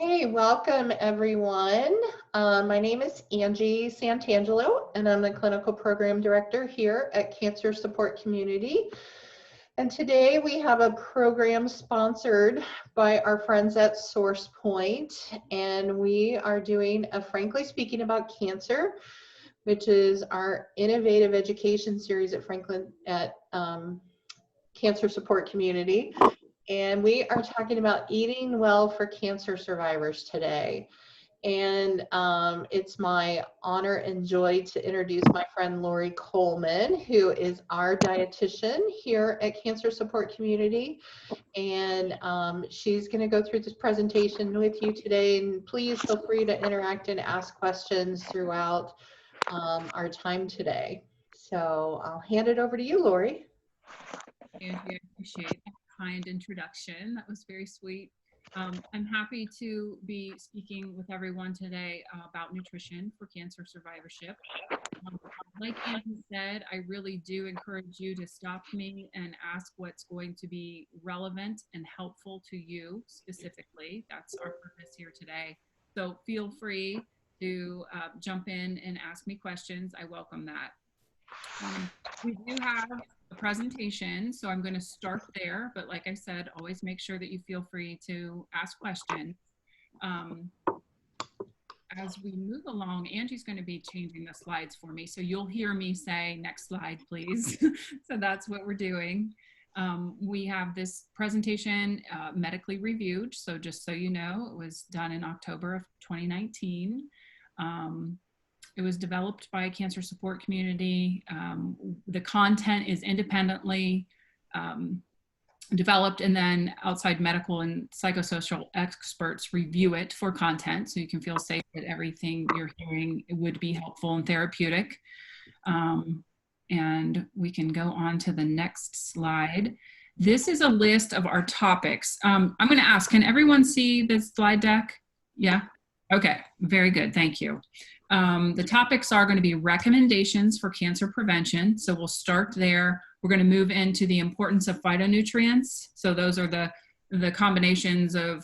Hey, welcome everyone. My name is Angie Santangelo, and I'm the Clinical Program Director here at Cancer Support Community. And today we have a program sponsored by our friends at SourcePoint, and we are doing a Frankly Speaking About Cancer, which is our innovative education series at Cancer Support Community. And we are talking about eating well for cancer survivors today. And it's my honor and joy to introduce my friend Lori Coleman, who is our dietitian here at Cancer Support Community. And she's going to go through this presentation with you today. And please feel free to interact and ask questions throughout our time today. So I'll hand it over to you, Lori. Angie, I appreciate that kind introduction. That was very sweet. I'm happy to be speaking with everyone today about nutrition for cancer survivorship. Like Angie said, I really do encourage you to stop me and ask what's going to be relevant and helpful to you specifically. That's our purpose here today. So feel free to jump in and ask me questions. I welcome that. We do have a presentation, so I'm going to start there, but like I said, always make sure that you feel free to ask questions. As we move along, Angie's going to be changing the slides for me, so you'll hear me say, next slide, please. So that's what we're doing. We have this presentation medically reviewed, so just so you know, it was done in October of 2019. It was developed by Cancer Support Community. The content is independently developed, and then outside medical and psychosocial experts review it for content, so you can feel safe that everything you're hearing would be helpful and therapeutic. And we can go on to the next slide. This is a list of our topics. I'm going to ask, can everyone see this slide deck? Yeah? Okay, very good, thank you. The topics are going to be recommendations for cancer prevention. So we'll start there. We're going to move into the importance of phytonutrients. So those are the combinations of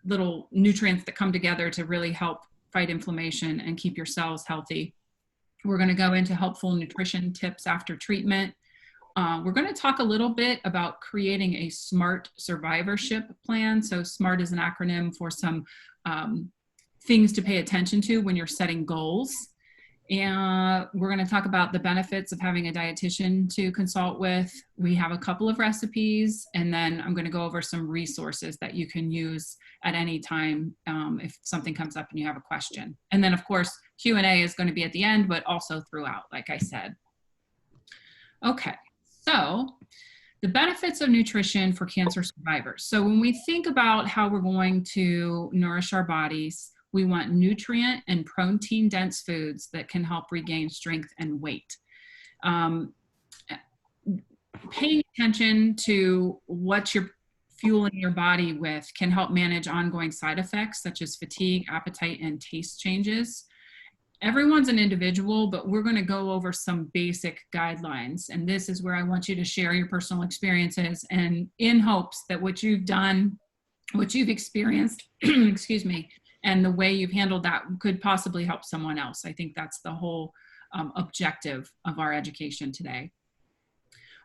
little nutrients that come together to really help fight inflammation and keep your cells healthy. We're going to go into helpful nutrition tips after treatment. We're going to talk a little bit about creating a SMART survivorship plan. So SMART is an acronym for some things to pay attention to when you're setting goals. And we're going to talk about the benefits of having a dietitian to consult with. We have a couple of recipes, and then I'm going to go over some resources that you can use at any time if something comes up and you have a question. And then, of course, Q&A is going to be at the end, but also throughout, like I said. Okay, so the benefits of nutrition for cancer survivors. So when we think about how we're going to nourish our bodies, we want nutrient and protein-dense foods that can help regain strength and weight. Paying attention to what you're fueling your body with can help manage ongoing side effects such as fatigue, appetite, and taste changes. Everyone's an individual, but we're going to go over some basic guidelines. And this is where I want you to share your personal experiences, and in hopes that what you've done, what you've experienced, excuse me, and the way you've handled that could possibly help someone else. I think that's the whole objective of our education today.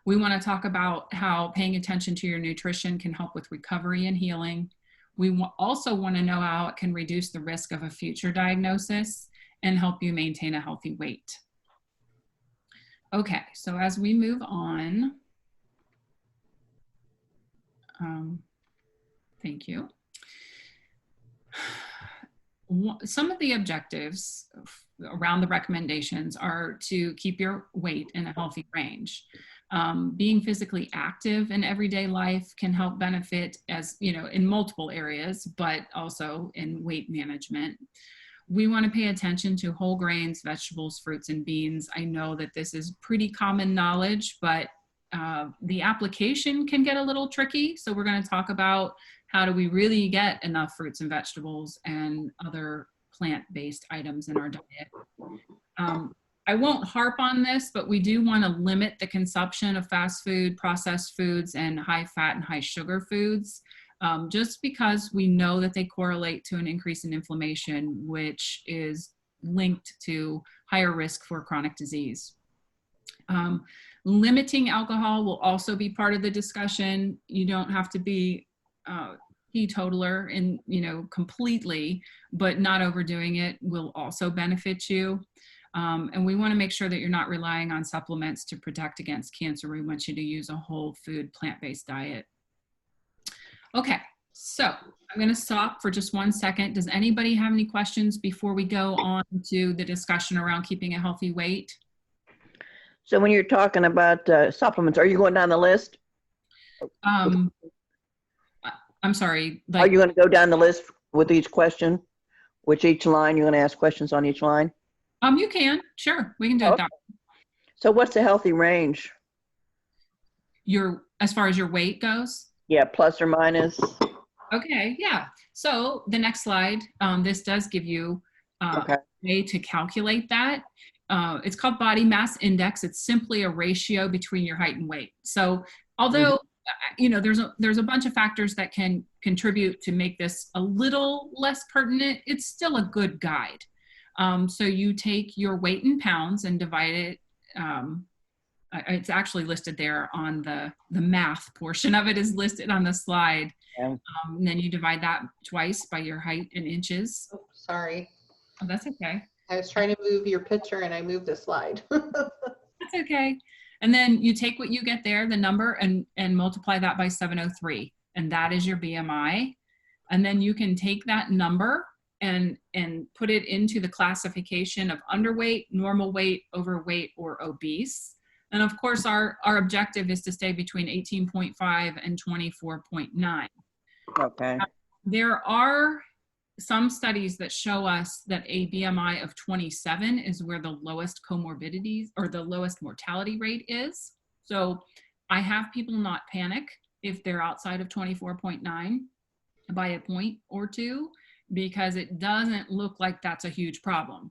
We want to talk about how paying attention to your nutrition can help with recovery and healing. We also want to know how it can reduce the risk of a future diagnosis and help you maintain a healthy weight. Okay, so as we move on, thank you. Some of the objectives around the recommendations are to keep your weight in a healthy range. Being physically active in everyday life can help benefit, as you know, in multiple areas, but also in weight management. We want to pay attention to whole grains, vegetables, fruits, and beans. I know that this is pretty common knowledge, but the application can get a little tricky. So we're going to talk about how do we really get enough fruits and vegetables and other plant-based items in our diet. I won't harp on this, but we do want to limit the consumption of fast food, processed foods, and high fat and high sugar foods. just because we know that they correlate to an increase in inflammation, which is linked to higher risk for chronic disease. Limiting alcohol will also be part of the discussion. You don't have to be teetotaler and, completely, but not overdoing it will also benefit you. And we want to make sure that you're not relying on supplements to protect against cancer. We want you to use a whole food, plant-based diet. Okay, so I'm going to stop for just 1 second. Does anybody have any questions before we go on to the discussion around keeping a healthy weight? So when you're talking about supplements, are you going down the list? I'm sorry. Are you going to go down the list with each question? Which each line, you're going to ask questions on each line? You can. Sure. We can do it that way. So what's the healthy range? As far as your weight goes? Yeah, plus or minus. Okay, yeah. So the next slide, this does give you a way to calculate that. It's called body mass index. It's simply a ratio between your height and weight. So although, there's a bunch of factors that can contribute to make this a little less pertinent, it's still a good guide. So you take your weight in pounds and divide it. It's actually listed there on the math portion of it is listed on the slide. And then you divide that twice by your height in inches. Oh, sorry. Oh, that's okay. I was trying to move your picture and I moved the slide. That's okay. And then you take what you get there, the number, and multiply that by 703. And that is your BMI. And then you can take that number and put it into the classification of underweight, normal weight, overweight, or obese. And of course, our objective is to stay between 18.5 and 24.9. Okay. There are some studies that show us that a BMI of 27 is where the lowest comorbidities or the lowest mortality rate is. So I have people not panic if they're outside of 24.9 by a point or two, because it doesn't look like that's a huge problem.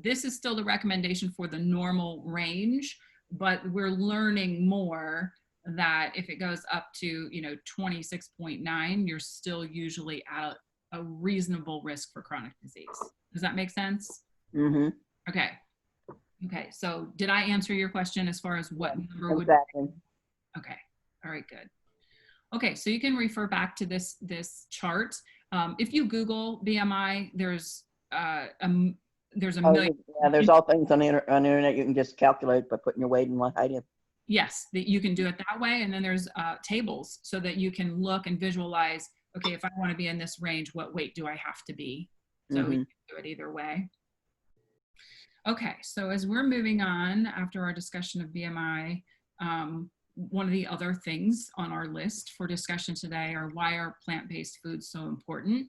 This is still the recommendation for the normal range, but we're learning more that if it goes up to 26.9, you're still usually at a reasonable risk for chronic disease. Does that make sense? Mm-hmm. Okay. So did I answer your question as far as what number would? Exactly. Okay. All right. Good. Okay. So you can refer back to this chart. If you Google BMI, there's a million. Yeah, there's all things on the internet you can just calculate by putting your weight and what height. Yes, that you can do it that way. And then there's tables so that you can look and visualize, okay, if I want to be in this range, what weight do I have to be? So you can do it either way. Okay, so as we're moving on after our discussion of BMI, one of the other things on our list for discussion today are why are plant-based foods so important?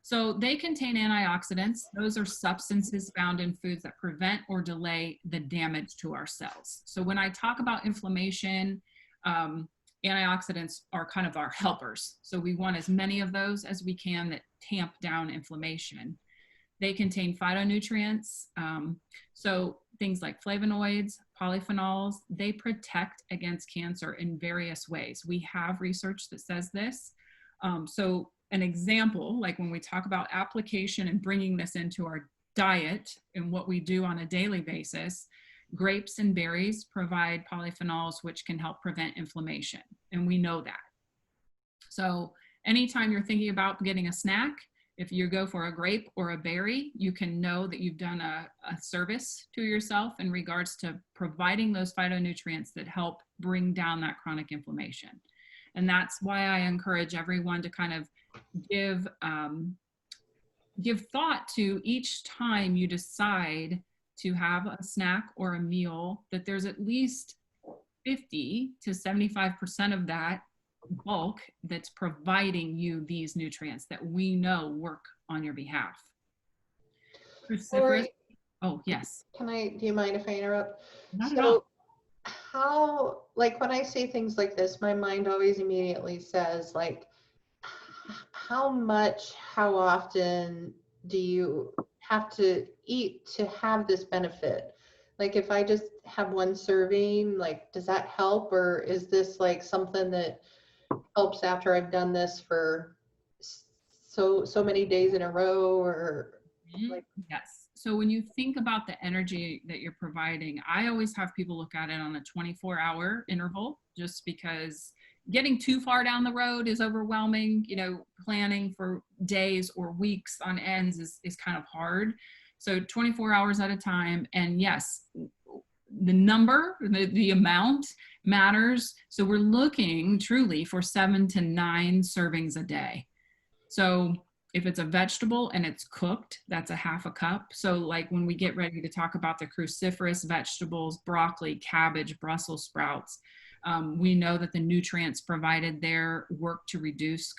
So they contain antioxidants. Those are substances found in foods that prevent or delay the damage to our cells. So when I talk about inflammation, antioxidants are kind of our helpers. So we want as many of those as we can that tamp down inflammation. They contain phytonutrients. So things like flavonoids, polyphenols, they protect against cancer in various ways. We have research that says this. So an example, like when we talk about application and bringing this into our diet and what we do on a daily basis, grapes and berries provide polyphenols which can help prevent inflammation, and we know that. So anytime you're thinking about getting a snack, if you go for a grape or a berry, you can know that you've done a service to yourself in regards to providing those phytonutrients that help bring down that chronic inflammation. And that's why I encourage everyone to kind of give thought to each time you decide to have a snack or a meal, that there's at least 50 to 75% of that bulk that's providing you these nutrients that we know work on your behalf. Lori, oh, yes. do you mind if I interrupt? Not at all. How, like when I say things like this, my mind always immediately says like, how much, how often do you have to eat to have this benefit? Like if I just have one serving, like, does that help? Or is this like something that helps after I've done this for so many days in a row, or like. Yes. So when you think about the energy that you're providing, I always have people look at it on a 24-hour interval, just because getting too far down the road is overwhelming. You know, planning for days or weeks on ends is kind of hard. So 24 hours at a time. And yes, the number, the amount matters. So we're looking truly for 7 to 9 servings a day. So if it's a vegetable and it's cooked, that's a half a cup. So like when we get ready to talk about the cruciferous vegetables, broccoli, cabbage, Brussels sprouts, we know that the nutrients provided there work to reduce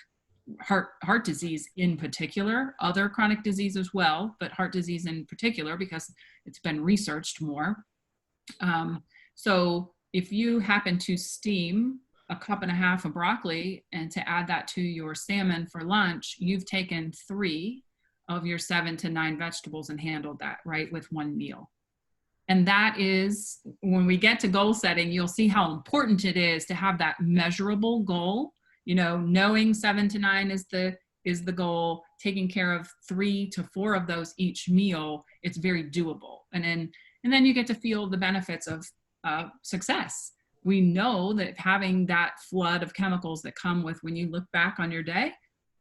heart disease in particular, other chronic disease as well, but heart disease in particular because it's been researched more. So if you happen to steam a cup and a half of broccoli and to add that to your salmon for lunch, you've taken 3 of your 7 to 9 vegetables and handled that, right, with one meal. And that is, when we get to goal setting, you'll see how important it is to have that measurable goal. You know, knowing 7 to 9 is the goal, taking care of 3 to 4 of those each meal, it's very doable. And then you get to feel the benefits of success. We know that having that flood of chemicals that come with when you look back on your day,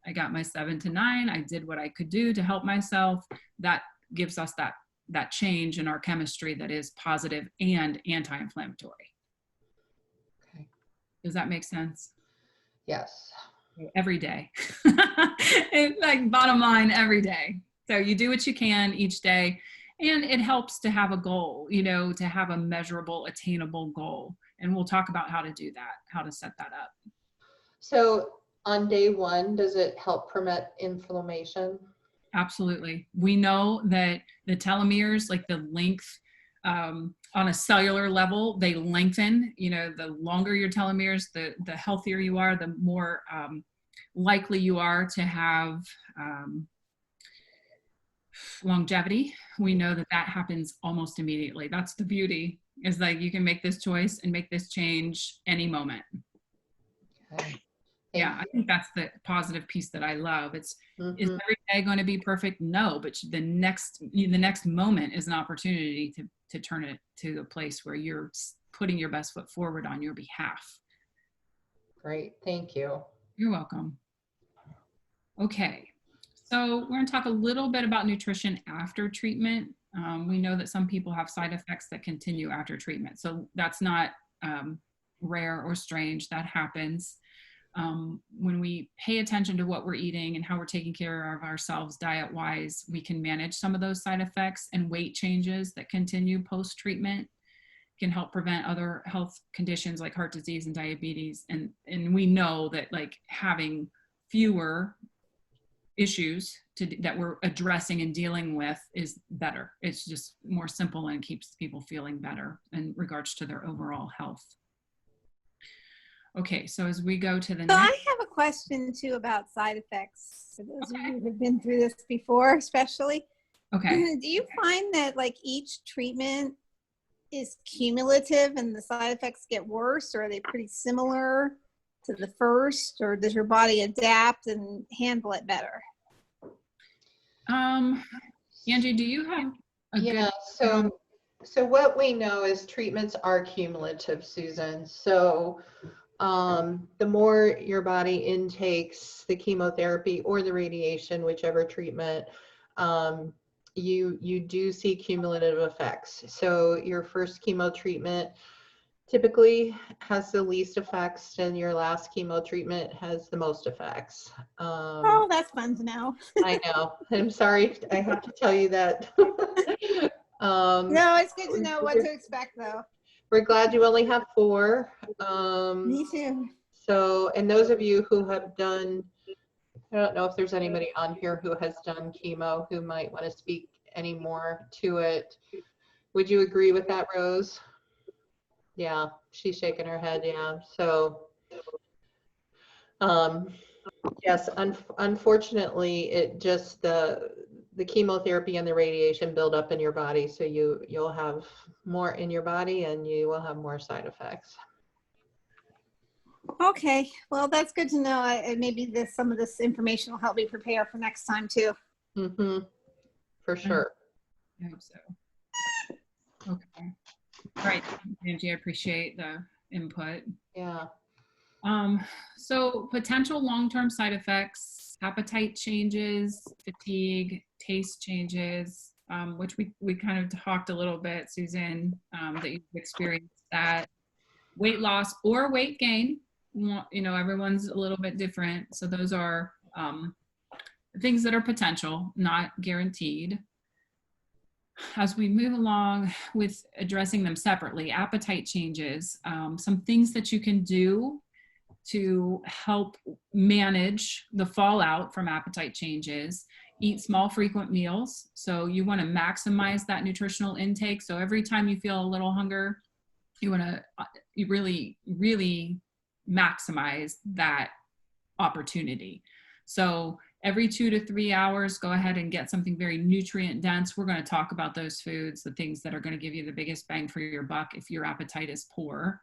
I got my 7 to 9, I did what I could do to help myself, that gives us that change in our chemistry that is positive and anti-inflammatory. Okay. Does that make sense? Yes. Every day. It's like bottom line, every day. So you do what you can each day, and it helps to have a goal, you know, to have a measurable, attainable goal. And we'll talk about how to do that, how to set that up. So on day 1, does it help prevent inflammation? Absolutely. We know that the telomeres, like the length on a cellular level, they lengthen. You know, the longer your telomeres, the healthier you are, the more likely you are to have longevity. We know that happens almost immediately. That's the beauty, is like you can make this choice and make this change any moment. Okay. Yeah, I think that's the positive piece that I love. Is every day going to be perfect? No, but the next moment is an opportunity to turn it to a place where you're putting your best foot forward on your behalf. Great, thank you. You're welcome. Okay, so we're going to talk a little bit about nutrition after treatment. We know that some people have side effects that continue after treatment, so that's not rare or strange. That happens. When we pay attention to what we're eating and how we're taking care of ourselves diet-wise, we can manage some of those side effects, and weight changes that continue post-treatment can help prevent other health conditions like heart disease and diabetes. And we know that like having fewer issues that we're addressing and dealing with is better. It's just more simple and keeps people feeling better in regards to their overall health. Okay, so as we go to the next. I have a question too about side effects for those of you who have been through this before, especially. Okay. Do you find that like each treatment is cumulative and the side effects get worse, or are they pretty similar to the first, or does your body adapt and handle it better? Angie, do you have a Yeah, good, so what we know is treatments are cumulative, Susan. So the more your body intakes the chemotherapy or the radiation, whichever treatment, you do see cumulative effects. So your first chemo treatment typically has the least effects, and your last chemo treatment has the most effects. Oh, that's fun to know. I know. I'm sorry, I have to tell you that. No, it's good to know what to expect though. We're glad you only have 4. Me too. So, and those of you who have done, I don't know if there's anybody on here who has done chemo who might want to speak any more to it. Would you agree with that, Rose? Yeah, she's shaking her head. Yeah. So, yes, unfortunately, it just the chemotherapy and the radiation build up in your body, so you'll have more in your body and you will have more side effects. Okay, well, that's good to know. Maybe some of this information will help me prepare for next time too. Mm-hmm. For sure. I hope so. Okay. All right, Angie, I appreciate the input. Yeah. So potential long-term side effects, appetite changes, fatigue, taste changes, which we kind of talked a little bit, Susan, that you've experienced that. Weight loss or weight gain, you know, everyone's a little bit different. So those are things that are potential, not guaranteed. As we move along with addressing them separately, appetite changes, some things that you can do to help manage the fallout from appetite changes. Eat small, frequent meals. So you want to maximize that nutritional intake. So every time you feel a little hunger, you want to really, really maximize that opportunity. So every 2 to 3 hours, go ahead and get something very nutrient dense. We're going to talk about those foods, the things that are going to give you the biggest bang for your buck if your appetite is poor.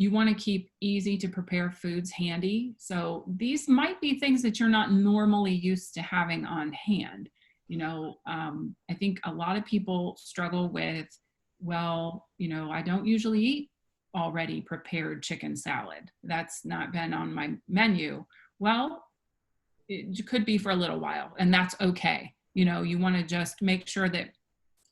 You want to keep easy to prepare foods handy. So these might be things that you're not normally used to having on hand. You know, I think a lot of people struggle with, well, you know, I don't usually eat already prepared chicken salad. That's not been on my menu. Well, it could be for a little while, and that's okay. You know, you want to just make sure that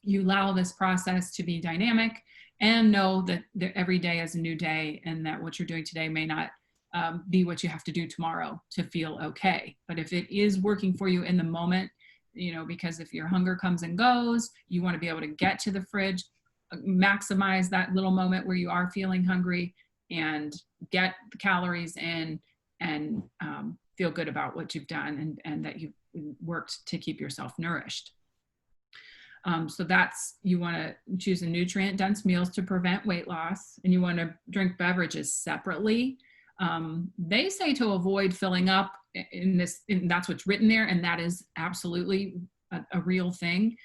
you allow this process to be dynamic and know that every day is a new day, and that what you're doing today may not be what you have to do tomorrow to feel okay. But if it is working for you in the moment, you know, because if your hunger comes and goes, you want to be able to get to the fridge, maximize that little moment where you are feeling hungry and get the calories in and feel good about what you've done and that you've worked to keep yourself nourished. So that's, you want to choose a nutrient dense meals to prevent weight loss, and you want to drink beverages separately. They say to avoid filling up in this, and that's what's written there, and that is absolutely a real thing.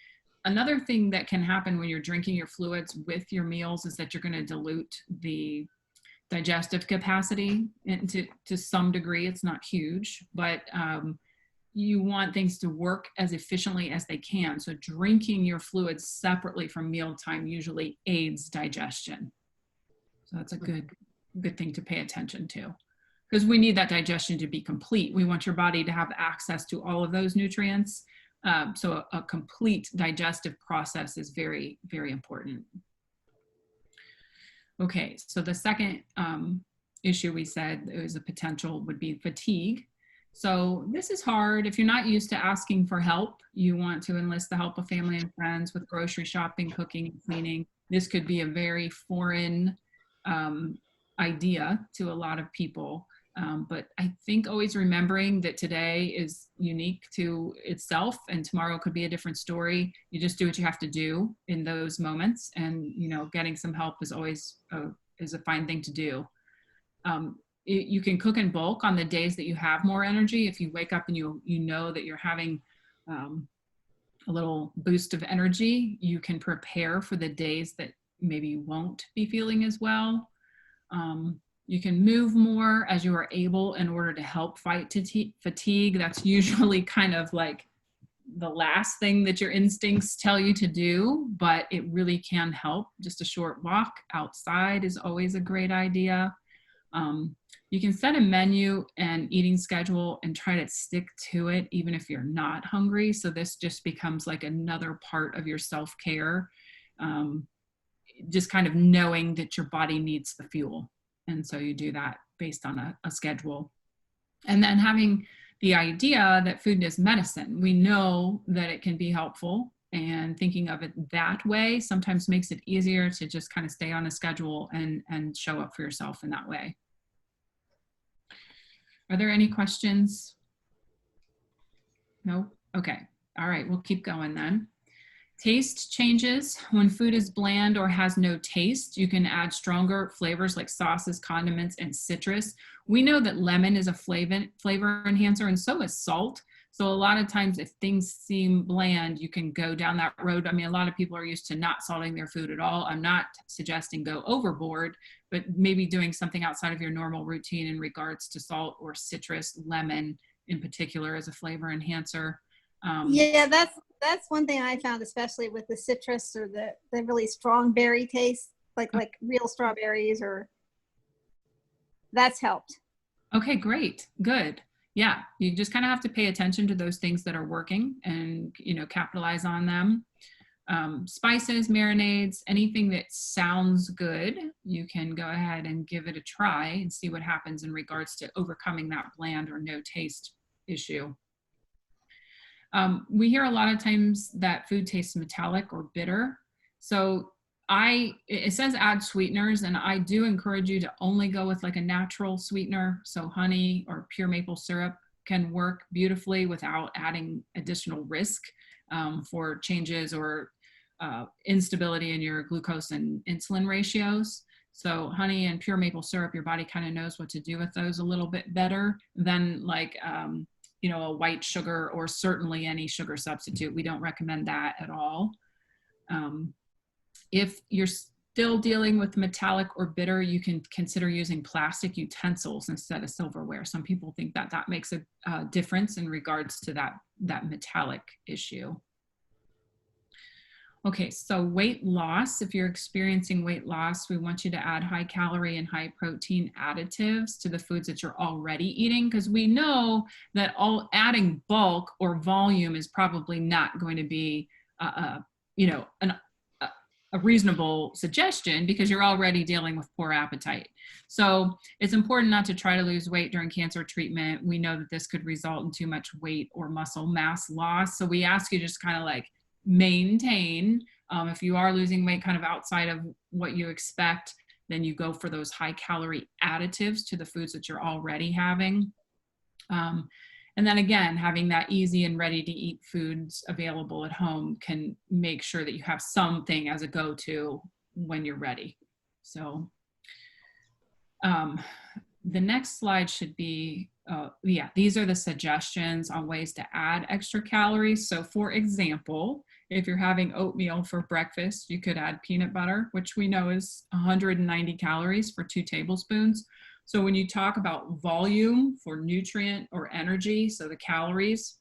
Another thing that can happen when you're drinking your fluids with your meals is that you're going to dilute the digestive capacity to some degree. It's not huge, but you want things to work as efficiently as they can. So drinking your fluids separately from mealtime usually aids digestion. So that's a good thing to pay attention to, because we need that digestion to be complete. We want your body to have access to all of those nutrients. So a complete digestive process is very, very important. Okay, so the second issue we said is a potential would be fatigue. So this is hard. If you're not used to asking for help, you want to enlist the help of family and friends with grocery shopping, cooking, and cleaning. This could be a very foreign idea to a lot of people. But I think always remembering that today is unique to itself and tomorrow could be a different story. You just do what you have to do in those moments, and you know, getting some help is always is a fine thing to do. You can cook in bulk on the days that you have more energy. If you wake up and you know that you're having a little boost of energy, you can prepare for the days that maybe you won't be feeling as well. You can move more as you are able in order to help fight fatigue. That's usually kind of like the last thing that your instincts tell you to do, but it really can help. Just a short walk outside is always a great idea. You can set a menu and eating schedule and try to stick to it even if you're not hungry. So this just becomes like another part of your self-care, just kind of knowing that your body needs the fuel. And so you do that based on a schedule. And then having the idea that food is medicine. We know that it can be helpful, and thinking of it that way sometimes makes it easier to just kind of stay on a schedule and show up for yourself in that way. Are there any questions? No? Okay. All right, we'll keep going then. Taste changes. When food is bland or has no taste, you can add stronger flavors like sauces, condiments, and citrus. We know that lemon is a flavor enhancer, and so is salt. So a lot of times if things seem bland, you can go down that road. I mean, a lot of people are used to not salting their food at all. I'm not suggesting go overboard, but maybe doing something outside of your normal routine in regards to salt or citrus, lemon in particular as a flavor enhancer. Yeah, that's one thing I found, especially with the citrus or the really strong berry taste, like real strawberries, or that's helped. Okay, great, good. Yeah, you just kind of have to pay attention to those things that are working and, you know, capitalize on them. Spices, marinades, anything that sounds good, you can go ahead and give it a try and see what happens in regards to overcoming that bland or no taste issue. We hear a lot of times that food tastes metallic or bitter. So it says add sweeteners, and I do encourage you to only go with like a natural sweetener. So honey or pure maple syrup can work beautifully without adding additional risk for changes or instability in your glucose and insulin ratios. So honey and pure maple syrup, your body kind of knows what to do with those a little bit better than like, you know, a white sugar or certainly any sugar substitute. We don't recommend that at all. If you're still dealing with metallic or bitter, you can consider using plastic utensils instead of silverware. Some people think that that makes a difference in regards to that metallic issue. Okay, so weight loss. If you're experiencing weight loss, we want you to add high calorie and high protein additives to the foods that you're already eating, because we know that adding bulk or volume is probably not going to be, you know, a reasonable suggestion because you're already dealing with poor appetite. So it's important not to try to lose weight during cancer treatment. We know that this could result in too much weight or muscle mass loss. So we ask you to just kind of like maintain. If you are losing weight kind of outside of what you expect, then you go for those high calorie additives to the foods that you're already having. And then again, having that easy and ready to eat foods available at home can make sure that you have something as a go-to when you're ready. So the next slide should be, yeah, these are the suggestions on ways to add extra calories. So for example, if you're having oatmeal for breakfast, you could add peanut butter, which we know is 190 calories for 2 tablespoons. So when you talk about volume for nutrient or energy, so the calories,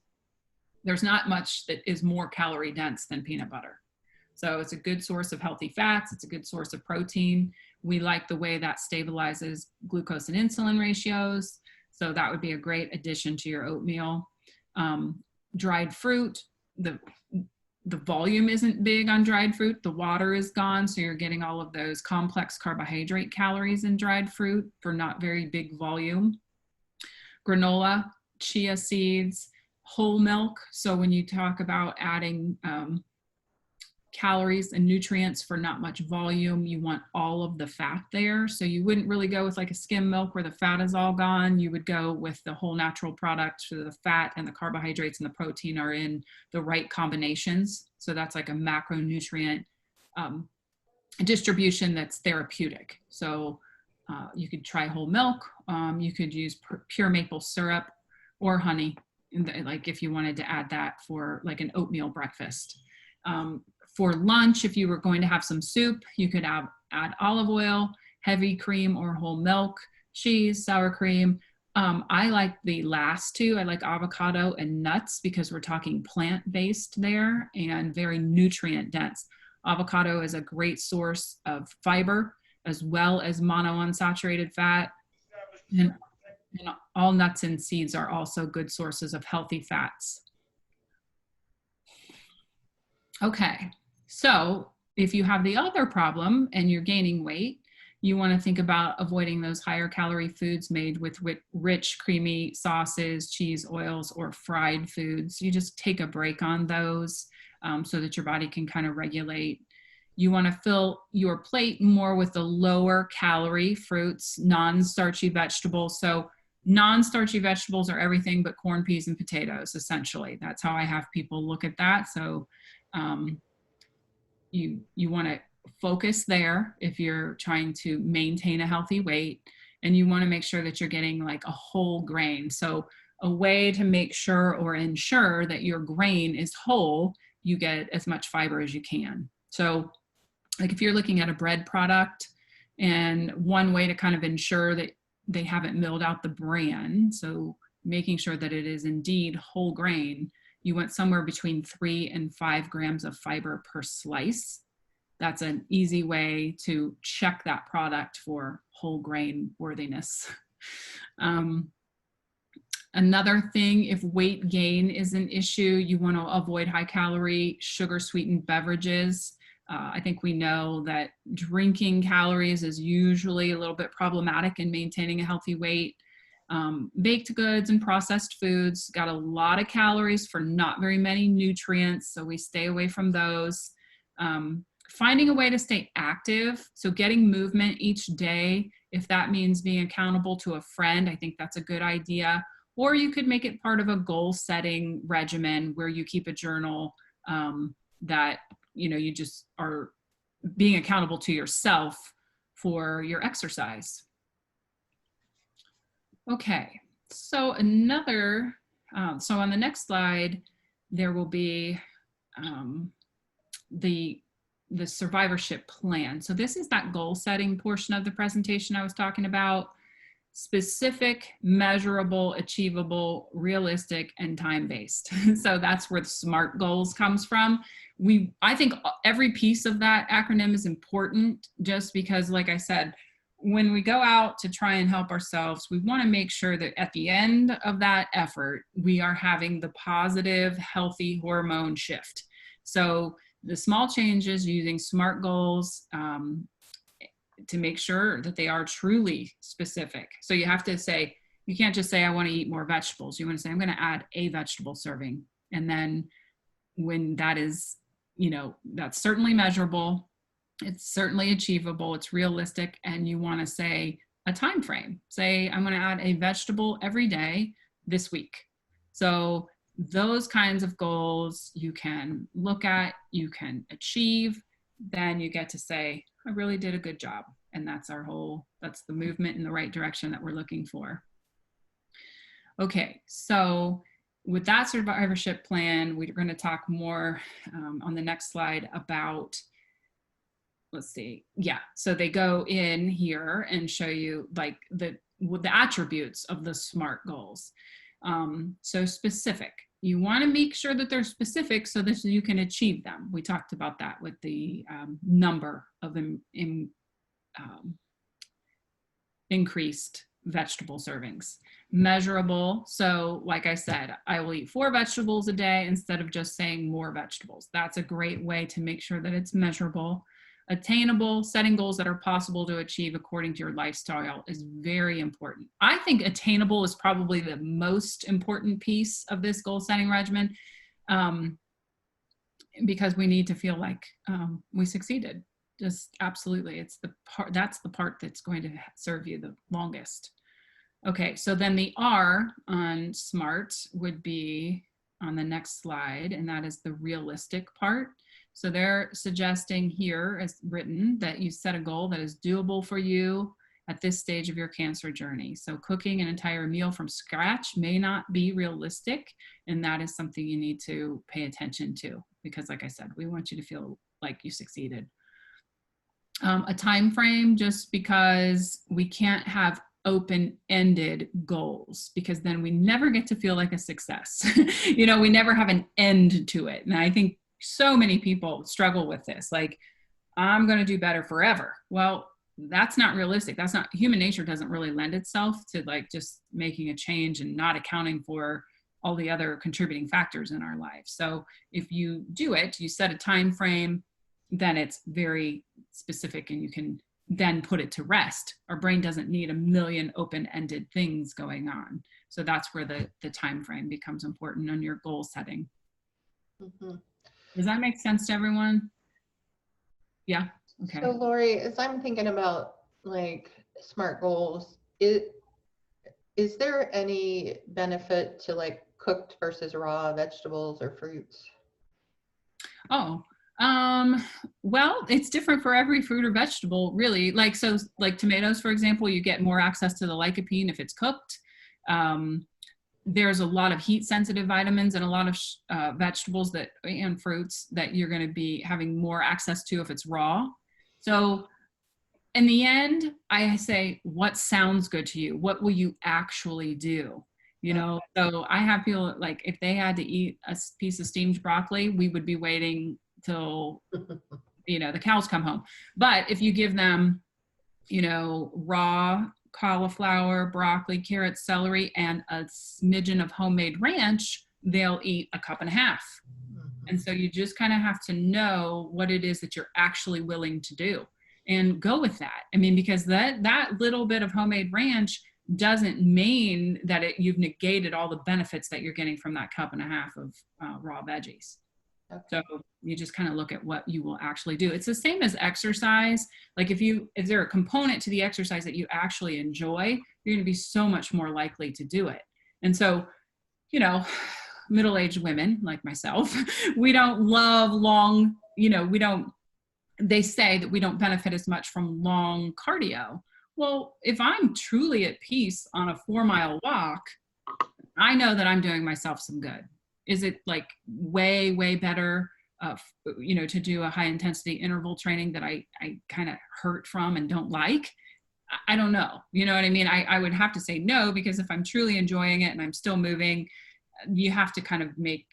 there's not much that is more calorie dense than peanut butter. So it's a good source of healthy fats. It's a good source of protein. We like the way that stabilizes glucose and insulin ratios. So that would be a great addition to your oatmeal. Dried fruit, the volume isn't big on dried fruit. The water is gone, so you're getting all of those complex carbohydrate calories in dried fruit for not very big volume. Granola, chia seeds, whole milk. So when you talk about adding calories and nutrients for not much volume, you want all of the fat there. So you wouldn't really go with like a skim milk where the fat is all gone. You would go with the whole natural product so the fat and the carbohydrates and the protein are in the right combinations. So that's like a macronutrient distribution that's therapeutic. So you could try whole milk. You could use pure maple syrup or honey, like if you wanted to add that for like an oatmeal breakfast. For lunch, if you were going to have some soup, you could add olive oil, heavy cream or whole milk, cheese, sour cream. I like the last two. I like avocado and nuts because we're talking plant-based there and very nutrient dense. Avocado is a great source of fiber as well as monounsaturated fat. And all nuts and seeds are also good sources of healthy fats. Okay, so if you have the other problem and you're gaining weight, you want to think about avoiding those higher calorie foods made with rich, creamy sauces, cheese, oils, or fried foods. You just take a break on those so that your body can kind of regulate. You want to fill your plate more with the lower calorie fruits, non-starchy vegetables. So non-starchy vegetables are everything but corn, peas, and potatoes, essentially. That's how I have people look at that. So you want to focus there if you're trying to maintain a healthy weight, and you want to make sure that you're getting like a whole grain. So a way to make sure or ensure that your grain is whole, you get as much fiber as you can. So like if you're looking at a bread product, and one way to kind of ensure that they haven't milled out the bran, so making sure that it is indeed whole grain, you want somewhere between 3 and 5 grams of fiber per slice. That's an easy way to check that product for whole grain worthiness. Another thing, if weight gain is an issue, you want to avoid high calorie, sugar sweetened beverages. I think we know that drinking calories is usually a little bit problematic in maintaining a healthy weight. Baked goods and processed foods got a lot of calories for not very many nutrients, so we stay away from those. Finding a way to stay active, so getting movement each day, if that means being accountable to a friend, I think that's a good idea. Or you could make it part of a goal setting regimen where you keep a journal that, you know, you just are being accountable to yourself for your exercise. Okay, so so on the next slide, there will be the survivorship plan. So this is that goal setting portion of the presentation I was talking about. Specific, measurable, achievable, realistic, and time-based. So that's where the SMART goals comes from. I think every piece of that acronym is important, just because, like I said, when we go out to try and help ourselves, we want to make sure that at the end of that effort, we are having the positive, healthy hormone shift. So the small changes using SMART goals to make sure that they are truly specific. So you have to say, you can't just say, I want to eat more vegetables. You want to say, I'm going to add a vegetable serving. And then when that is, you know, that's certainly measurable, it's certainly achievable, it's realistic, and you want to say a time frame. Say, I'm going to add a vegetable every day this week. So those kinds of goals you can look at, you can achieve, then you get to say, I really did a good job. And that's that's the movement in the right direction that we're looking for. Okay, so with that survivorship plan, we're going to talk more on the next slide about, let's see, yeah, so they go in here and show you like the attributes of the SMART goals. So specific. You want to make sure that they're specific so that you can achieve them. We talked about that with the number of increased vegetable servings. Measurable. So like I said, I will eat 4 vegetables a day instead of just saying more vegetables. That's a great way to make sure that it's measurable. Attainable, setting goals that are possible to achieve according to your lifestyle is very important. I think attainable is probably the most important piece of this goal setting regimen because we need to feel like we succeeded. Just absolutely, it's the part, that's the part that's going to serve you the longest. Okay, so then the R on SMART would be on the next slide, and that is the realistic part. So they're suggesting here, as written, that you set a goal that is doable for you at this stage of your cancer journey. So cooking an entire meal from scratch may not be realistic, and that is something you need to pay attention to, because like I said, we want you to feel like you succeeded. A time frame, just because we can't have open-ended goals, because then we never get to feel like a success. You know, we never have an end to it. And I think so many people struggle with this, like, I'm going to do better forever. Well, that's not realistic. That's not, human nature doesn't really lend itself to like just making a change and not accounting for all the other contributing factors in our life. So if you do it, you set a time frame, then it's very specific and you can then put it to rest. Our brain doesn't need a million open-ended things going on. So that's where the time frame becomes important on your goal setting. Mm-hmm. Does that make sense to everyone? Yeah, okay. So Lori, as I'm thinking about like SMART goals, is there any benefit to like cooked versus raw vegetables or fruits? Oh, well, it's different for every fruit or vegetable, really. Like, so like tomatoes, for example, you get more access to the lycopene if it's cooked. there's a lot of heat sensitive vitamins and a lot of vegetables and fruits that you're going to be having more access to if it's raw. So in the end, I say, what sounds good to you? What will you actually do? You know, so I have people like, if they had to eat a piece of steamed broccoli, we would be waiting till, you know, the cows come home. But if you give them, you know, raw cauliflower, broccoli, carrots, celery, and a smidgen of homemade ranch, they'll eat a cup and a half. And so you just kind of have to know what it is that you're actually willing to do and go with that. I mean, because that little bit of homemade ranch doesn't mean that you've negated all the benefits that you're getting from that cup and a half of raw veggies. Okay. So you just kind of look at what you will actually do. It's the same as exercise. Like if there a component to the exercise that you actually enjoy, you're going to be so much more likely to do it. And so, you know, middle-aged women like myself, we don't love long, you know, they say that we don't benefit as much from long cardio. Well, if I'm truly at peace on a 4-mile walk, I know that I'm doing myself some good. Is it like way, way better, you know, to do a high intensity interval training that I kind of hurt from and don't like? I don't know. You know what I mean? I would have to say no, because if I'm truly enjoying it and I'm still moving, you have to kind of make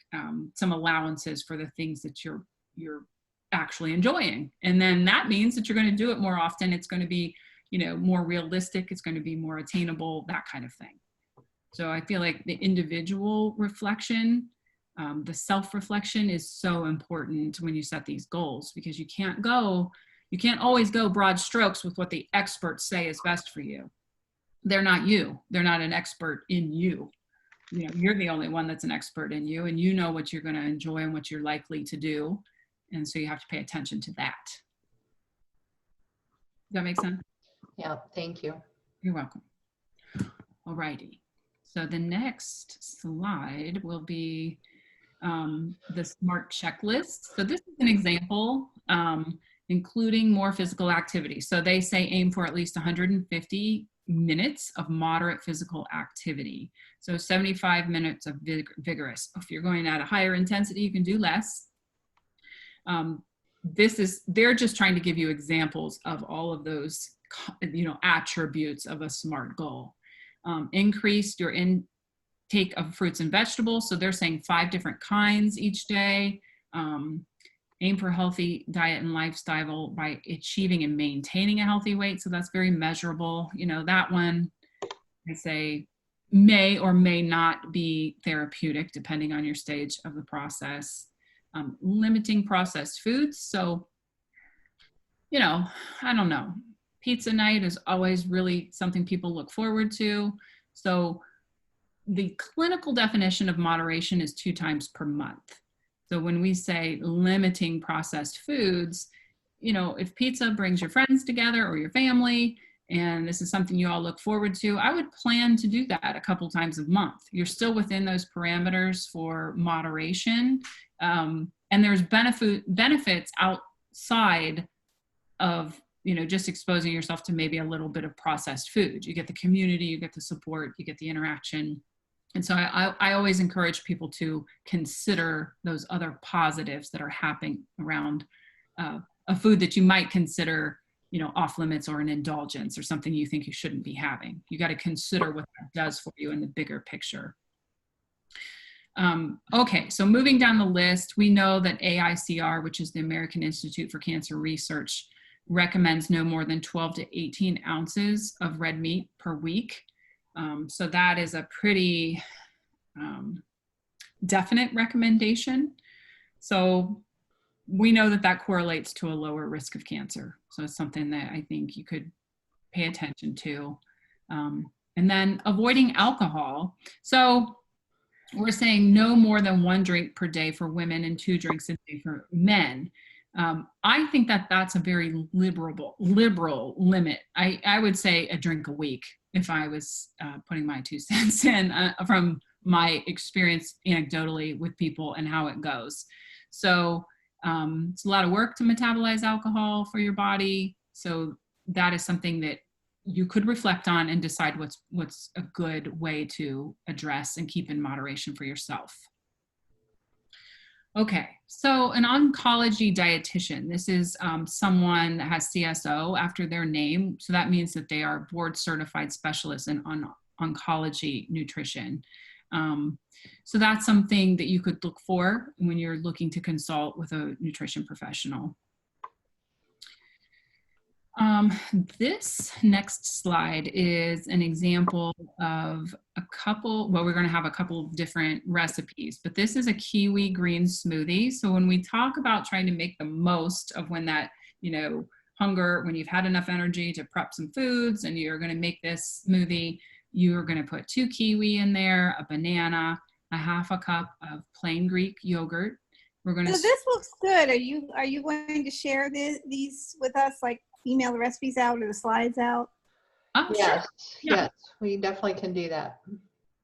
some allowances for the things that you're actually enjoying. And then that means that you're going to do it more often. It's going to be, you know, more realistic. It's going to be more attainable, that kind of thing. So I feel like the individual reflection, the self-reflection is so important when you set these goals, because you can't always go broad strokes with what the experts say is best for you. They're not you. They're not an expert in you. You know, you're the only one that's an expert in you, and you know what you're going to enjoy and what you're likely to do. And so you have to pay attention to that. Does that make sense? Yeah, thank you. You're welcome. All righty. So the next slide will be the SMART checklist. So this is an example, including more physical activity. So they say aim for at least 150 minutes of moderate physical activity. So 75 minutes of vigorous. If you're going at a higher intensity, you can do less. They're just trying to give you examples of all of those, you know, attributes of a SMART goal. Increase your intake of fruits and vegetables. So they're saying 5 different kinds each day. Aim for healthy diet and lifestyle by achieving and maintaining a healthy weight. So that's very measurable. You know, that one, I say, may or may not be therapeutic depending on your stage of the process. Limiting processed foods. So, you know, I don't know. Pizza night is always really something people look forward to. So the clinical definition of moderation is 2 times per month. So when we say limiting processed foods, you know, if pizza brings your friends together or your family, and this is something you all look forward to, I would plan to do that a couple times a month. You're still within those parameters for moderation. And there's benefits outside of, you know, just exposing yourself to maybe a little bit of processed food. You get the community, you get the support, you get the interaction. And so I always encourage people to consider those other positives that are happening around a food that you might consider, you know, off limits or an indulgence or something you think you shouldn't be having. You got to consider what that does for you in the bigger picture. Okay, so moving down the list, we know that AICR, which is the American Institute for Cancer Research, recommends no more than 12 to 18 ounces of red meat per week. So that is a pretty definite recommendation. So we know that that correlates to a lower risk of cancer. So it's something that I think you could pay attention to. And then avoiding alcohol. So we're saying no more than 1 drink per day for women and 2 drinks a day for men. I think that that's a very liberal limit. I would say a drink a week if I was putting my 2 cents in from my experience anecdotally with people and how it goes. So it's a lot of work to metabolize alcohol for your body. So that is something that you could reflect on and decide what's a good way to address and keep in moderation for yourself. Okay, so an oncology dietitian, this is someone that has CSO after their name. So that means that they are board certified specialists in oncology nutrition. So that's something that you could look for when you're looking to consult with a nutrition professional. This next slide is an example of a couple, well, we're going to have a couple of different recipes, but this is a kiwi green smoothie. So when we talk about trying to make the most of when that, you know, hunger, when you've had enough energy to prep some foods and you're going to make this smoothie, you're going to put 2 kiwi in there, a banana, a half a cup of plain Greek yogurt. We're going to. So this looks good. Are you going to share these with us, like email the recipes out or the slides out? Oh, Yes, sure. yes, we definitely can do that.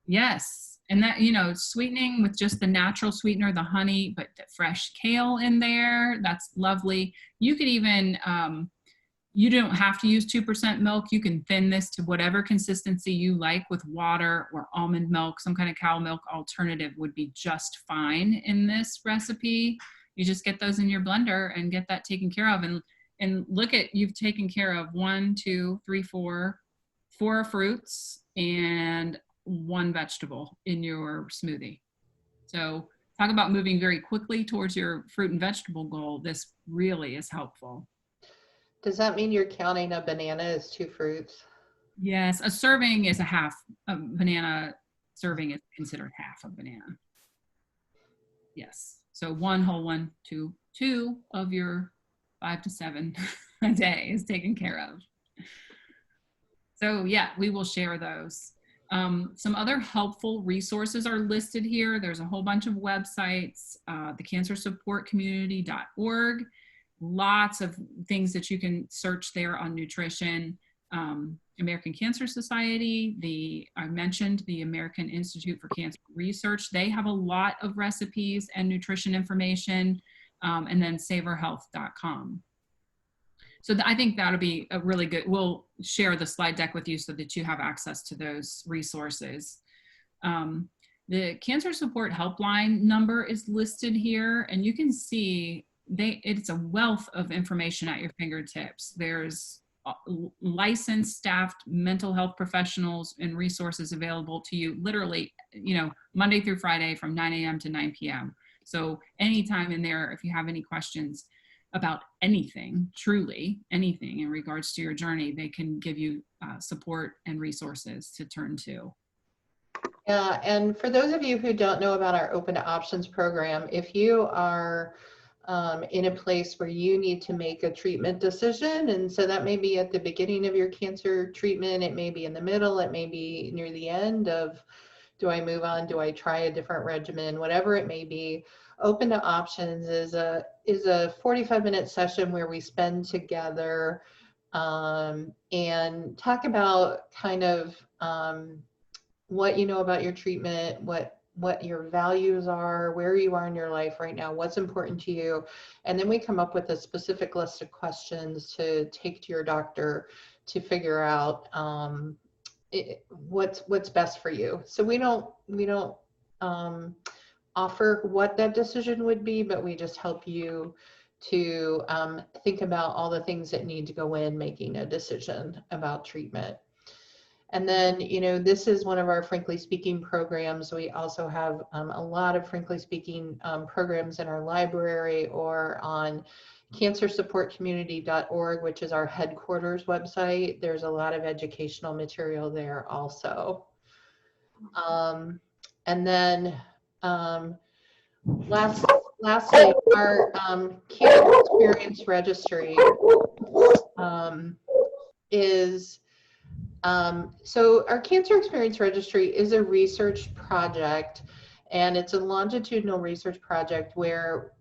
Yes. And that, you know, sweetening with just the natural sweetener, the honey, but the fresh kale in there, that's lovely. You could even, you don't have to use 2% milk. You can thin this to whatever consistency you like with water or almond milk. Some kind of cow milk alternative would be just fine in this recipe. You just get those in your blender and get that taken care of. And look at, you've taken care of 1, 2, 3, 4 fruits and 1 vegetable in your smoothie. So talk about moving very quickly towards your fruit and vegetable goal. This really is helpful. Does that mean you're counting a banana as 2 fruits? Yes, a serving is a banana serving is considered half a banana. Yes, so 1 whole one, 2 of your 5 to 7 a day is taken care of. So yeah, we will share those. Some other helpful resources are listed here. There's a whole bunch of websites, the cancersupportcommunity.org, lots of things that you can search there on nutrition. American Cancer Society, I mentioned the American Institute for Cancer Research. They have a lot of recipes and nutrition information. And then savorhealth.com. So I think that'll be a really good, we'll share the slide deck with you so that you have access to those resources. The Cancer Support Helpline number is listed here, and you can see it's a wealth of information at your fingertips. There's licensed staffed mental health professionals and resources available to you literally, you know, Monday through Friday from 9 a.m. to 9 p.m. So anytime in there, if you have any questions about anything, truly anything in regards to your journey, they can give you support and resources to turn to. Yeah, and for those of you who don't know about our Open to Options program, if you are in a place where you need to make a treatment decision, and so that may be at the beginning of your cancer treatment, it may be in the middle, it may be near the end of, do I move on, do I try a different regimen, whatever it may be, Open to Options is a 45-minute session where we spend together and talk about kind of what you know about your treatment, what your values are, where you are in your life right now, what's important to you. And then we come up with a specific list of questions to take to your doctor to figure out what's best for you. So we don't offer what that decision would be, but we just help you to think about all the things that need to go in making a decision about treatment. And then, you know, this is one of our Frankly Speaking programs. We also have a lot of Frankly Speaking programs in our library or on cancersupportcommunity.org, which is our headquarters website. There's a lot of educational material there also. And then lastly, our Cancer Experience Registry is so our Cancer Experience Registry is a research project, and it's a longitudinal research project where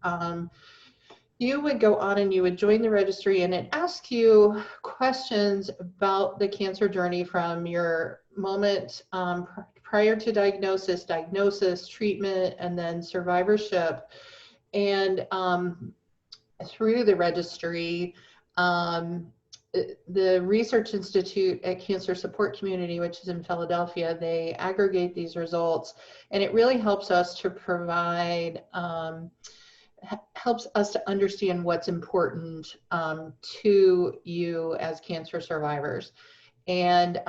you would go on and you would join the registry, and it asks you questions about the cancer journey from your moment prior to diagnosis, treatment, and then survivorship. And through the registry, the Research Institute at Cancer Support Community, which is in Philadelphia, they aggregate these results, and it really helps us to provide, helps us to understand what's important to you as cancer survivors. And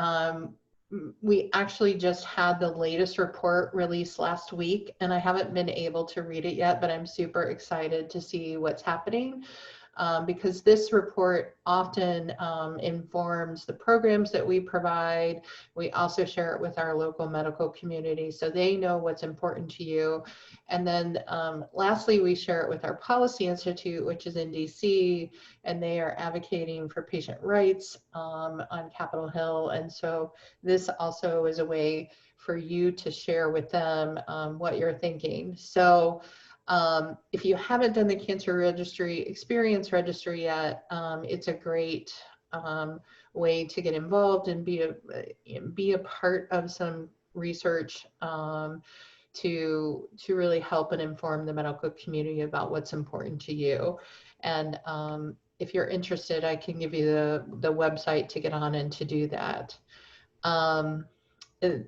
we actually just had the latest report released last week, and I haven't been able to read it yet, but I'm super excited to see what's happening. Because this report often informs the programs that we provide. We also share it with our local medical community so they know what's important to you. And then lastly, we share it with our Policy Institute, which is in DC, and they are advocating for patient rights on Capitol Hill. And so this also is a way for you to share with them what you're thinking. So if you haven't done the Cancer Registry Experience Registry yet, it's a great way to get involved and be a part of some research to really help and inform the medical community about what's important to you. And if you're interested, I can give you the website to get on and to do that.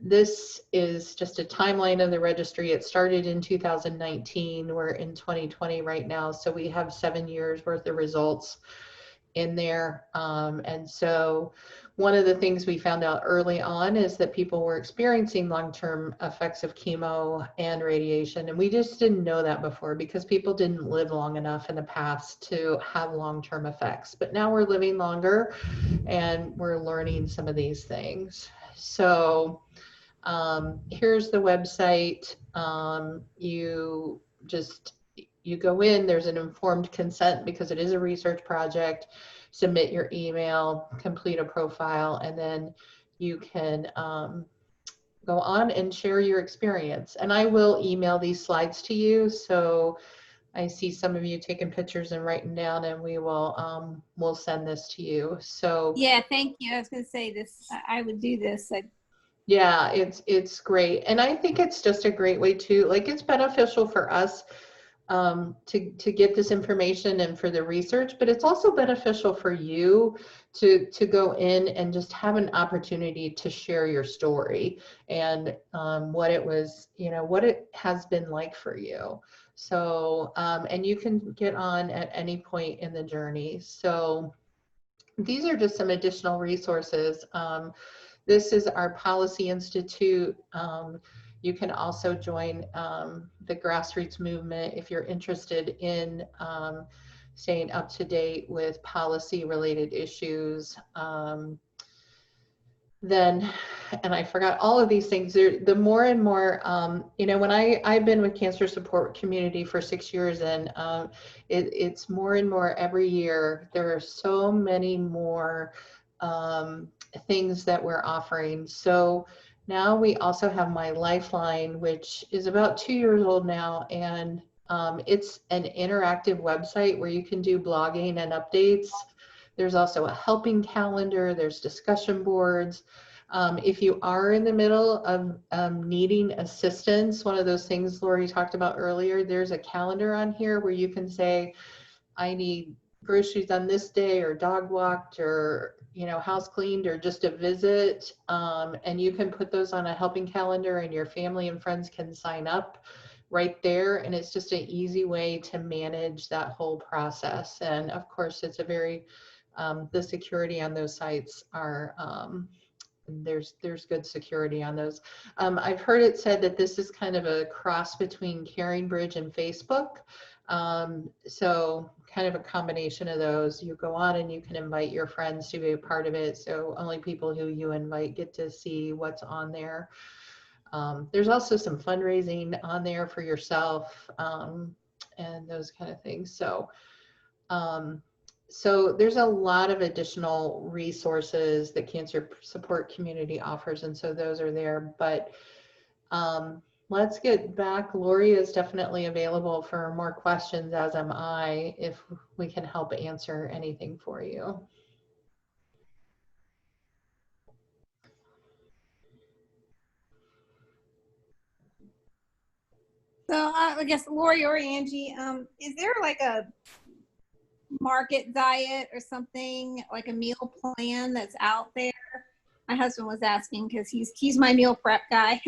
This is just a timeline of the registry. It started in 2019. We're in 2020 right now, so we have 7 years worth of results in there. And so one of the things we found out early on is that people were experiencing long-term effects of chemo and radiation, and we just didn't know that before because people didn't live long enough in the past to have long-term effects. But now we're living longer and we're learning some of these things. So here's the website. You go in, there's an informed consent because it is a research project. Submit your email, complete a profile, and then you can go on and share your experience. And I will email these slides to you. So I see some of you taking pictures and writing down, and we will we'll send this to you. So Yeah, thank you. I was going to say this. I would do this. yeah, it's great. And I think it's just a great way to, like, it's beneficial for us to get this information and for the research, but it's also beneficial for you to go in and just have an opportunity to share your story and what it was, you know, what it has been like for you. So, and you can get on at any point in the journey. So these are just some additional resources. This is our Policy Institute. You can also join the Grassroots movement if you're interested in staying up to date with policy related issues. Then, and I forgot all of these things, the more and more, you know, when I've been with Cancer Support Community for 6 years, and it's more and more every year. There are so many more things that we're offering. So now we also have My Lifeline, which is about 2 years old now, and it's an interactive website where you can do blogging and updates. There's also a helping calendar, there's discussion boards. If you are in the middle of needing assistance, one of those things Lori talked about earlier, there's a calendar on here where you can say, I need groceries on this day, or dog walked, or, you know, house cleaned, or just a visit. And you can put those on a helping calendar, and your family and friends can sign up right there. And it's just an easy way to manage that whole process. And of course, it's a very, the security on those sites are, there's good security on those. I've heard it said that this is kind of a cross between CaringBridge and Facebook. So kind of a combination of those. You go on and you can invite your friends to be a part of it. So only people who you invite get to see what's on there. There's also some fundraising on there for yourself and those kind of things. So, so there's a lot of additional resources that Cancer Support Community offers, and so those are there. But let's get back. Lori is definitely available for more questions, as am I, if we can help answer anything for you. So I guess Lori or Angie, is there like a market diet or something, like a meal plan that's out there? My husband was asking because he's my meal prep guy.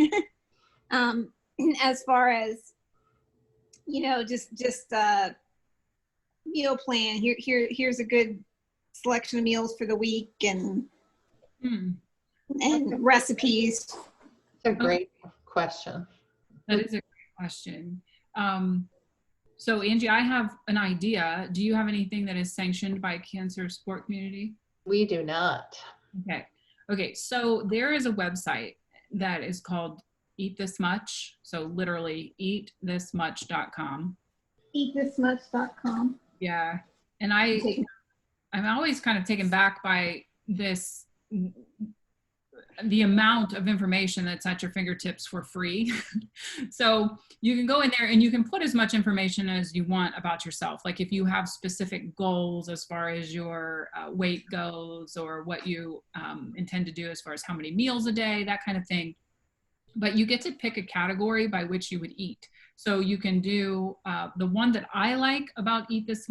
As far as, just meal plan. Here's a good selection of meals for the week and recipes. It's a great question. That is a great question. So Angie, I have an idea. Do you have anything that is sanctioned by cancer support community? We do not. Okay. So there is a website that is called Eat This Much. So literally eatthismuch.com. Eatthismuch.com. Yeah. And I'm always kind of taken back by the amount of information that's at your fingertips for free. So you can go in there and you can put as much information as you want about yourself. Like if you have specific goals as far as your weight goes, or what you intend to do as far as how many meals a day, that kind of thing. But you get to pick a category by which you would eat. So you can do, the one that I like about Eat This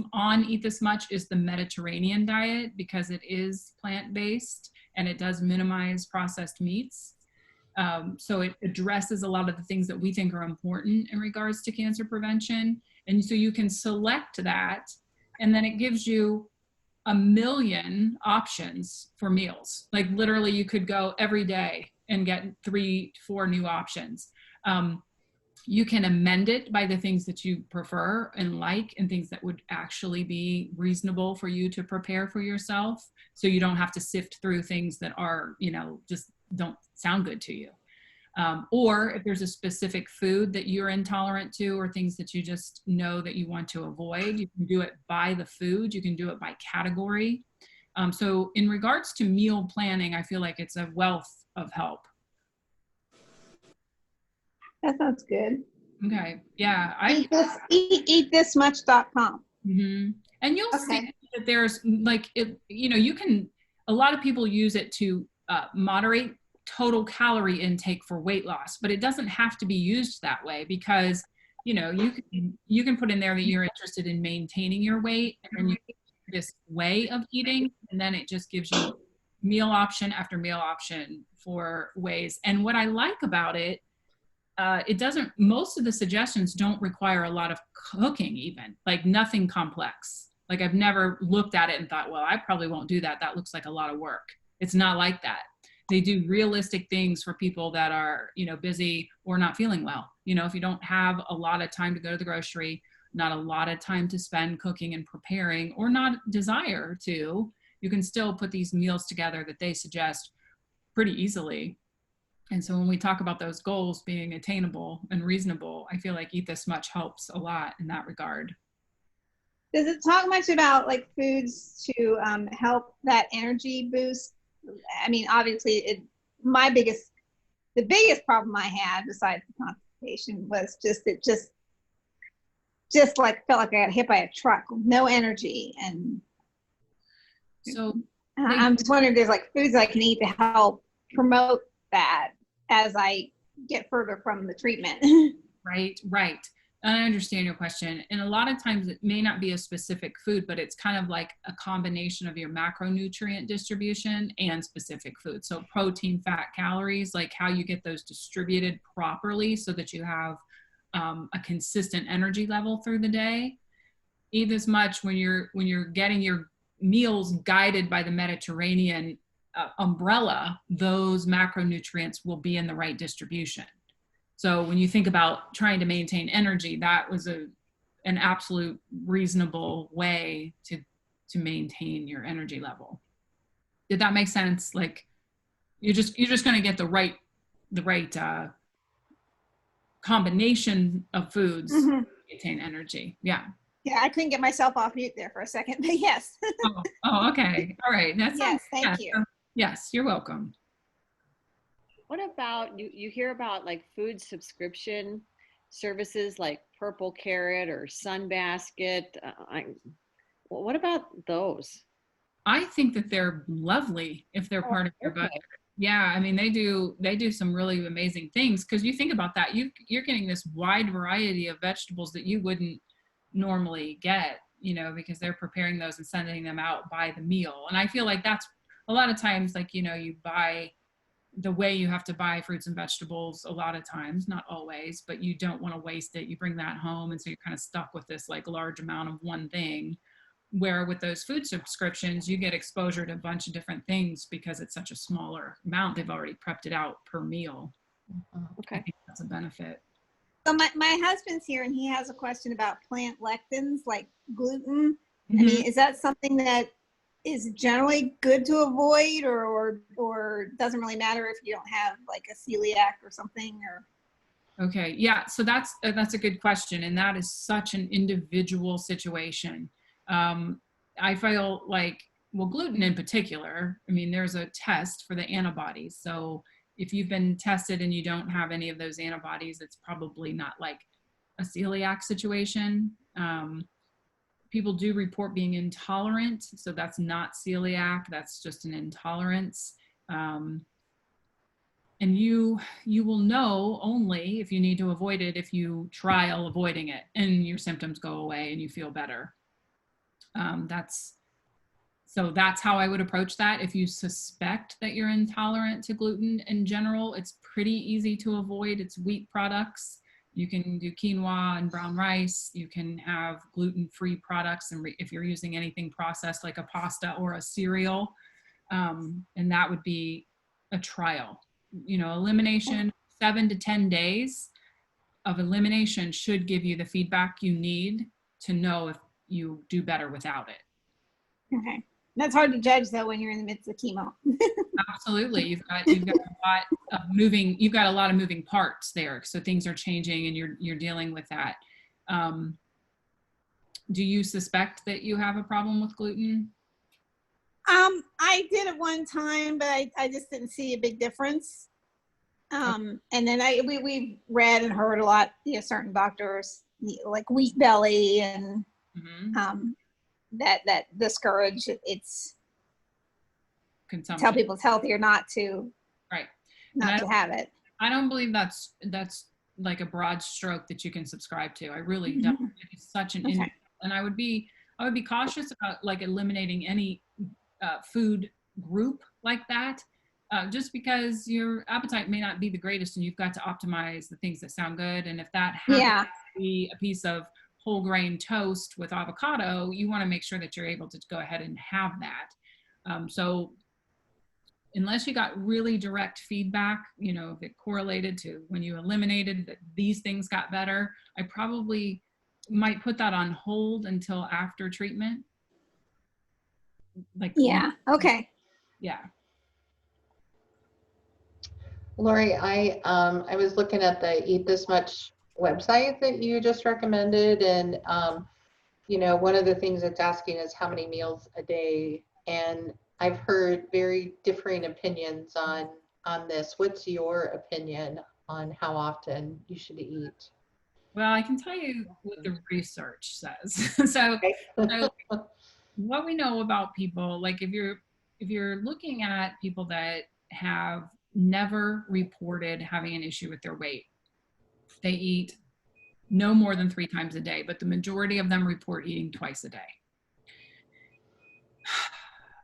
Much is the Mediterranean diet, because it is plant-based and it does minimize processed meats. So it addresses a lot of the things that we think are important in regards to cancer prevention. And so you can select that, and then it gives you 1 million options for meals. Like literally you could go every day and get 3 to 4 new options. You can amend it by the things that you prefer and like, and things that would actually be reasonable for you to prepare for yourself. So you don't have to sift through things that are, just don't sound good to you. Or if there's a specific food that you're intolerant to, or things that you just know that you want to avoid, you can do it by the food. You can do it by category. So in regards to meal planning, I feel like it's a wealth of help. That sounds good. Okay. Yeah. Eatthismuch.com. Mm-hmm. And you'll see that there's a lot of people use it to moderate total calorie intake for weight loss, but it doesn't have to be used that way, because, you can put in there that you're interested in maintaining your weight, and you this way of eating, and then it just gives you meal option after meal option for ways. And what I like about it, most of the suggestions don't require a lot of cooking, even like nothing complex. Like I've never looked at it and thought, well, I probably won't do that. That looks like a lot of work. It's not like that. They do realistic things for people that are, busy or not feeling well. If you don't have a lot of time to go to the grocery, not a lot of time to spend cooking and preparing, or not desire to, you can still put these meals together that they suggest pretty easily. And so when we talk about those goals being attainable and reasonable, I feel like Eat This Much helps a lot in that regard. Does it talk much about like foods to help that energy boost? I mean, obviously the biggest problem I had besides the constipation was just like felt like I got hit by a truck, no energy. And so I'm just wondering if there's like foods I can eat to help promote that as I get further from the treatment. Right. I understand your question. And a lot of times it may not be a specific food, but it's kind of like a combination of your macronutrient distribution and specific food. So protein, fat, calories, like how you get those distributed properly so that you have a consistent energy level through the day. Eat This Much, when you're getting your meals guided by the Mediterranean umbrella, those macronutrients will be in the right distribution. So when you think about trying to maintain energy, that was an absolute reasonable way to maintain your energy level. Did that make sense? Like you're just going to get the right combination of foods to maintain energy. Yeah. Yeah, I couldn't get myself off mute there for a second, but yes. Oh, okay. All right. Yes, thank you. Yes, you're welcome. What about, you hear about like food subscription services like Purple Carrot or Sunbasket? What about those? I think that they're lovely if they're part of your budget. Yeah, I mean, they do some really amazing things, because you think about that, you're getting this wide variety of vegetables that you wouldn't normally get you know, because they're preparing those and sending them out by the meal. And I feel like that's a lot of times, like, you know, you buy the way you have to buy fruits and vegetables a lot of times, not always, but you don't want to waste it. You bring that home. And so you're kind of stuck with this like large amount of one thing, where with those food subscriptions, you get exposure to a bunch of different things because it's such a smaller amount. They've already prepped it out per meal. Okay. I think that's a benefit. So my husband's here and he has a question about plant lectins like gluten. Mhm. I mean, is that something that is generally good to avoid or doesn't really matter if you don't have like a celiac or something or? Okay, yeah, so that's a good question, and that is such an individual situation. I feel like, well, gluten in particular, I mean, there's a test for the antibodies. So if you've been tested and you don't have any of those antibodies, it's probably not like a celiac situation. People do report being intolerant, so that's not celiac, that's just an intolerance. And you will know only if you need to avoid it if you trial avoiding it and your symptoms go away and you feel better. That's how I would approach that. If you suspect that you're intolerant to gluten in general, it's pretty easy to avoid. It's wheat products. You can do quinoa and brown rice. You can have gluten-free products, and if you're using anything processed like a pasta or a cereal, and that would be a trial. You know, elimination, 7 to 10 days of elimination should give you the feedback you need to know if you do better without it. Okay. That's hard to judge though when you're in the midst of chemo. Absolutely. You've got a lot of moving parts there. So things are changing and you're dealing with that. Do you suspect that you have a problem with gluten? I did at one time, but I just didn't see a big difference. And then we've read and heard a lot, you know, certain doctors like wheat belly and that discourage it's Consumption. tell people it's healthier not to have it. I don't believe that's like a broad stroke that you can subscribe to. I really don't. It's such an and I would be cautious about like eliminating any food group like that, just because your appetite may not be the greatest and you've got to optimize the things that sound good. And if that happens to be a piece of whole grain toast with avocado, you want to make sure that you're able to go ahead and have that. So unless you got really direct feedback, you know, if it correlated to when you eliminated that these things got better, I probably might put that on hold until after treatment. Like, okay. Yeah. Lori, I was looking at the Eat This Much website that you just recommended, and you know, one of the things it's asking is how many meals a day, and I've heard very differing opinions on this. What's your opinion on how often you should eat? Well, I can tell you what the research says. So what we know about people, like if you're looking at people that have never reported having an issue with their weight, they eat no more than 3 times a day, but the majority of them report eating twice a day.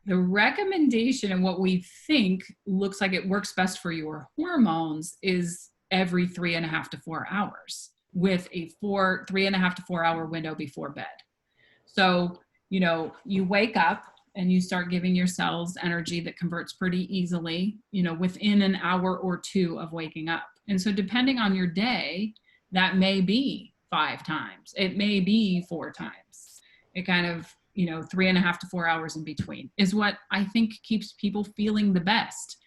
The recommendation and what we think looks like it works best for your hormones is every 3.5 to 4 hours with a 3.5 to 4 hour window before bed. So, you know, you wake up and you start giving your cells energy that converts pretty easily, you know, within an hour or 2 of waking up. And so depending on your day, that may be 5 times. It may be 4 times. It kind of, you know, 3.5 to 4 hours in between is what I think keeps people feeling the best.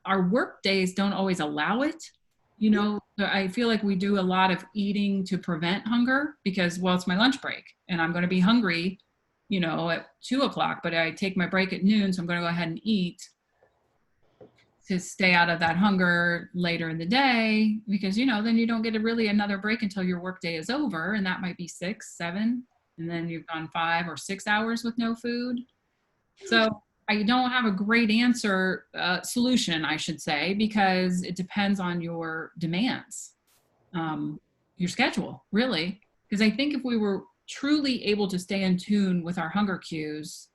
Our work days don't always allow it. You know, I feel like we do a lot of eating to prevent hunger because, well, it's my lunch break and I'm going to be hungry, you know, at 2 o'clock, but I take my break at noon. So I'm going to go ahead and eat to stay out of that hunger later in the day because, you know, then you don't get really another break until your work day is over. And that might be 6, 7, and then you've gone 5 or 6 hours with no food. So I don't have a great answer, solution, I should say, because it depends on your demands, your schedule, really. Because I think if we were truly able to stay in tune with our hunger cues,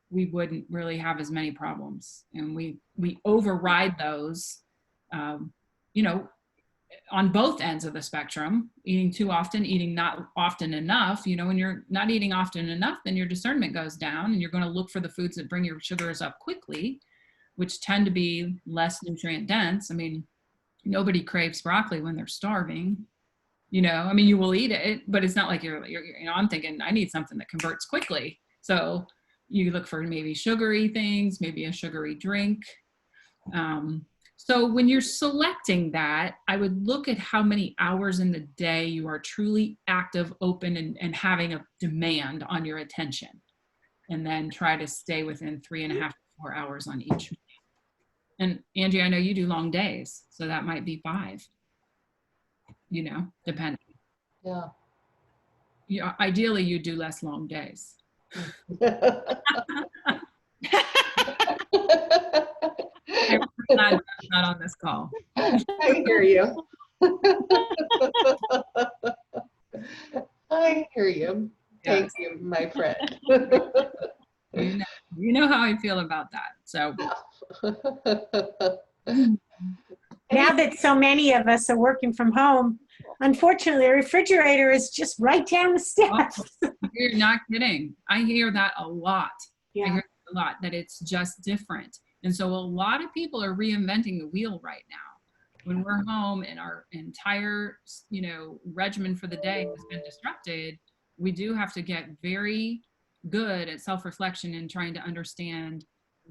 we wouldn't really have as many problems. And we override those, you know, on both ends of the spectrum, eating too often, eating not often enough. You know, when you're not eating often enough, then your discernment goes down and you're going to look for the foods that bring your sugars up quickly, which tend to be less nutrient dense. I mean, nobody craves broccoli when they're starving. You know, I mean, you will eat it, but it's not like you're you know, I'm thinking I need something that converts quickly. So you look for maybe sugary things, maybe a sugary drink. So when you're selecting that, I would look at how many hours in the day you are truly active, open, and having a demand on your attention. And then try to stay within 3.5 to 4 hours on each. And Angie, I know you do long days, so that might be 5, you know, depending. Yeah. Ideally, you do less long days. Not on this call. I hear you. I hear you. Thank you, my friend. You know how I feel about that. So now that so many of us are working from home, unfortunately, the refrigerator is just right down the steps. You're not kidding. I hear that a lot. Yeah. I hear a lot that it's just different. And so a lot of people are reinventing the wheel right now. When we're home and our entire, you know, regimen for the day has been disrupted, we do have to get very good at self-reflection and trying to understand,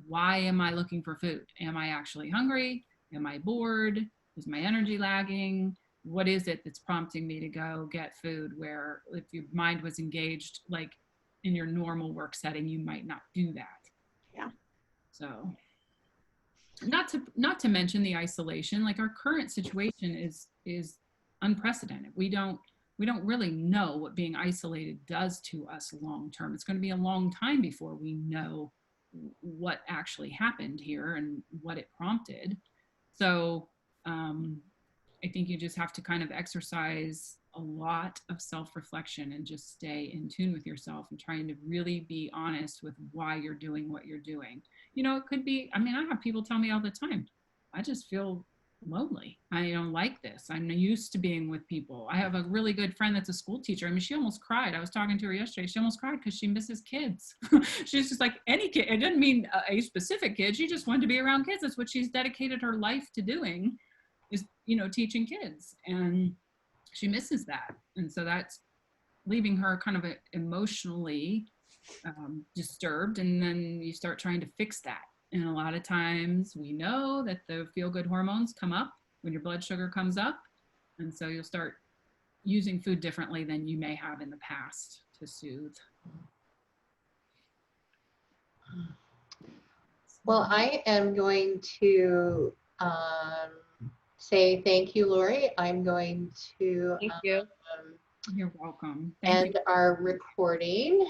why am I looking for food? Am I actually hungry? Am I bored? Is my energy lagging? What is it that's prompting me to go get food, where if your mind was engaged like in your normal work setting, you might not do that. Yeah. So not to mention the isolation. Like, our current situation is unprecedented. We don't really know what being isolated does to us long term. It's going to be a long time before we know what actually happened here and what it prompted. So I think you just have to kind of exercise a lot of self-reflection and just stay in tune with yourself and trying to really be honest with why you're doing what you're doing. You know, it could be, I mean, I have people tell me all the time, I just feel lonely. I don't like this. I'm used to being with people. I have a really good friend that's a school teacher. I mean, she almost cried. I was talking to her yesterday. She almost cried because she misses kids. She's just like any kid. It doesn't mean a specific kid. She just wanted to be around kids. That's what she's dedicated her life to doing, is, you know, teaching kids. And she misses that. And so that's leaving her kind of emotionally disturbed. And then you start trying to fix that. And a lot of times we know that the feel-good hormones come up when your blood sugar comes up. And so you'll start using food differently than you may have in the past to soothe. Well, I am going to say thank you, Lori. I'm going to Thank you. You're welcome. end our recording.